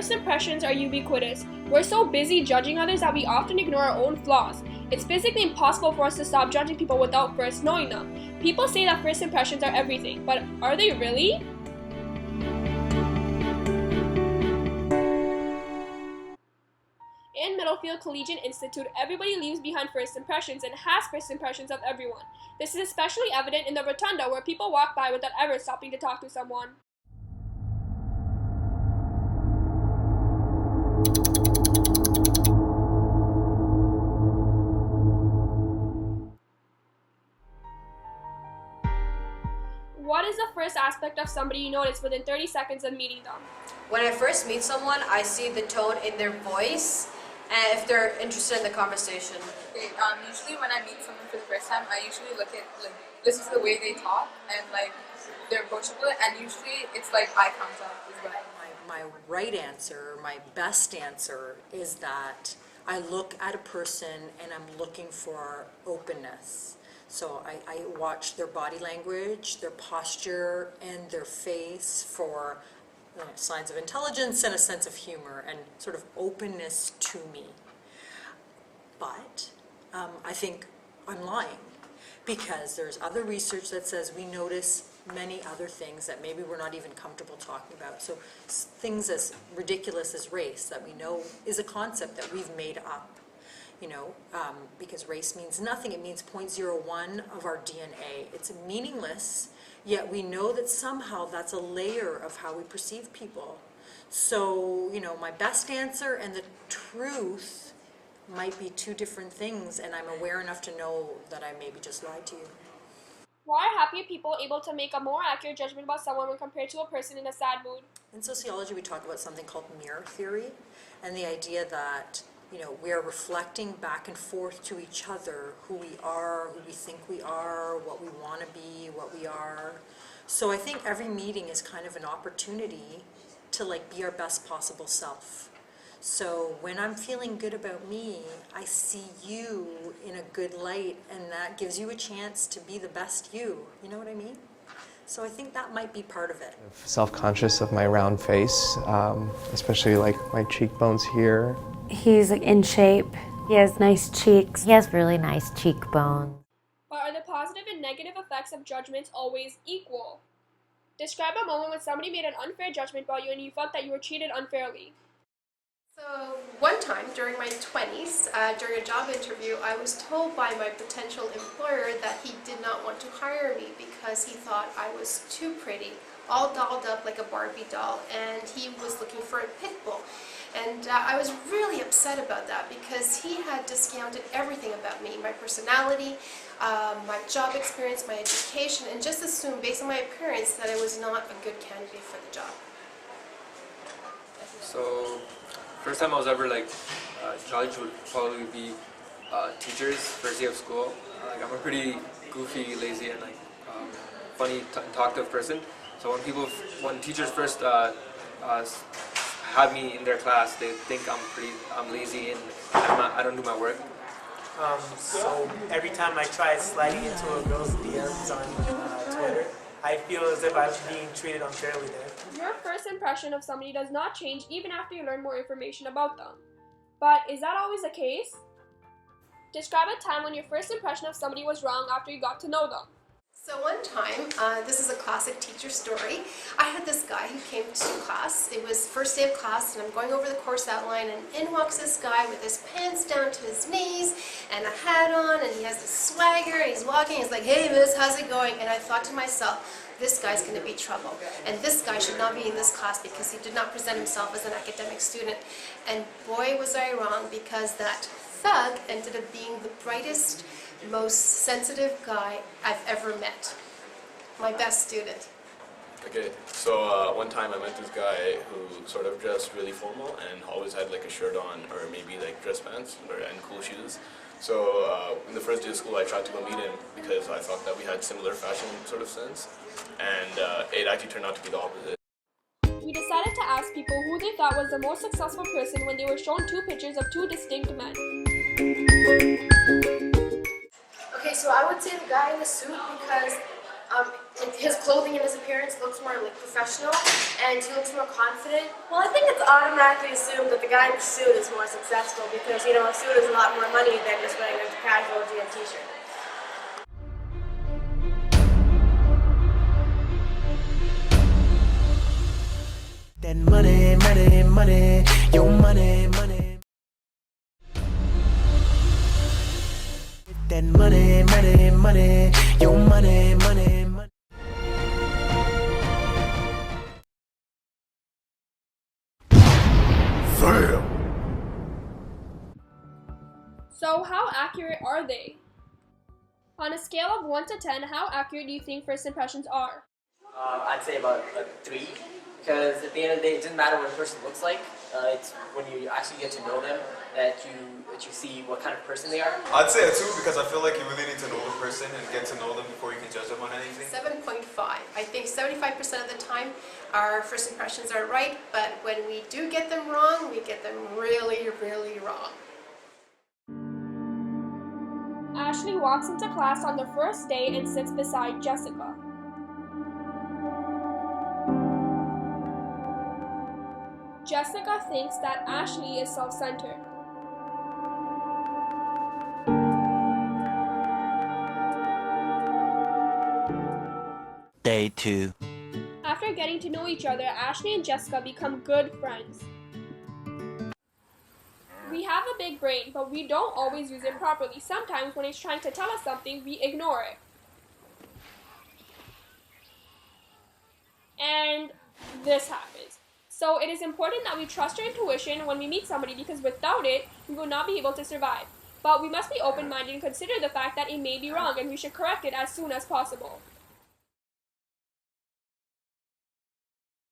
First impressions are ubiquitous. We're so busy judging others that we often ignore our own flaws. It's physically impossible for us to stop judging people without first knowing them. People say that first impressions are everything, but are they really? In Middlefield Collegiate Institute, everybody leaves behind first impressions and has first impressions of everyone. This is especially evident in the rotunda, where people walk by without ever stopping to talk to someone. What is the first aspect of somebody you notice within 30 seconds of meeting them? When I first meet someone, I see the tone in their voice and if they're interested in the conversation. Okay, usually when I meet someone for the first time, I usually listen to the way they talk and they're approachable, and usually it's like eye contact is what My right answer, my best answer is that I look at a person and I'm looking for openness. So I watch their body language, their posture, and their face for signs of intelligence and a sense of humor and sort of openness to me. But I think I'm lying, because there's other research that says we notice many other things that maybe we're not even comfortable talking about. So things as ridiculous as race, that we know is a concept that we've made up. Because race means nothing. It means 0.01 of our DNA. It's meaningless, yet we know that somehow that's a layer of how we perceive people. So, my best answer and the truth might be two different things, and I'm aware enough to know that I maybe just lied to you. Why are happier people able to make a more accurate judgment about someone when compared to a person in a sad mood? In sociology, we talk about something called mirror theory, and the idea that we are reflecting back and forth to each other who we are, who we think we are, what we want to be, what we are. So I think every meeting is kind of an opportunity to be our best possible self. So when I'm feeling good about me, I see you in a good light, and that gives you a chance to be the best you. You know what I mean? So I think that might be part of it. Self-conscious of my round face, especially my cheekbones here. He's in shape. He has nice cheeks. He has really nice cheekbones. But are the positive and negative effects of judgments always equal? Describe a moment when somebody made an unfair judgment about you and you felt that you were treated unfairly. So one time during my 20s, during a job interview, I was told by my potential employer that he did not want to hire me because he thought I was too pretty, all dolled up like a Barbie doll, and he was looking for a pit bull. And I was really upset about that because he had discounted everything about me, my personality, my job experience, my education, and just assumed based on my appearance that I was not a good candidate for the job. So, first time I was ever judged would probably be teachers, first day of school. I'm a pretty goofy, lazy, and funny, talkative person. So when teachers first have me in their class, they think I'm lazy and I don't do my work. So every time I try sliding into a girl's DMs on Twitter, I feel as if I'm being treated unfairly there. Your first impression of somebody does not change even after you learn more information about them. But is that always the case? Describe a time when your first impression of somebody was wrong after you got to know them. So one time, this is a classic teacher story, I had this guy who came to class. It was first day of class, and I'm going over the course outline, and in walks this guy with his pants down to his knees and a hat on, and he has this swagger, and he's walking, he's like, "Hey miss, how's it going?" And I thought to myself, this guy's going to be trouble, and this guy should not be in this class because he did not present himself as an academic student. And boy was I wrong, because that thug ended up being the brightest, most sensitive guy I've ever met. My best student. Okay, so one time I met this guy who sort of dressed really formal and always had a shirt on, or maybe dress pants and cool shoes. So in the first day of school I tried to go meet him because I thought that we had similar fashion sort of sense, and it actually turned out to be the opposite. We decided to ask people who they thought was the most successful person when they were shown two pictures of two distinct men. Okay, so I would say the guy in the suit because his clothing and his appearance looks more like professional, and he looks more confident. Well, I think it's automatically assumed that the guy in the suit is more successful because, you know, a suit is a lot more money than just wearing a casual jean t-shirt. That money, money, money, your money, money. That money, money, money, your money, money, money. Fail. So how accurate are they? On a scale of 1 to 10, how accurate do you think first impressions are? I'd say about a 3, because at the end of the day, it doesn't matter what a person looks like. It's when you actually get to know them that you see what kind of person they are. I'd say a 2 because I feel like you really need to know the person and get to know them before you can judge them on anything. 7.5. I think 75% of the time our first impressions are right, but when we do get them wrong, we get them really, really wrong. Ashley walks into class on the first day and sits beside Jessica. Jessica thinks that Ashley is self-centered. Day 2. After getting to know each other, Ashley and Jessica become good friends. We have a big brain, but we don't always use it properly. Sometimes when it's trying to tell us something, we ignore it. And this happens. So it is important that we trust our intuition when we meet somebody, because without it, we will not be able to survive. But we must be open-minded and consider the fact that it may be wrong and we should correct it as soon as possible.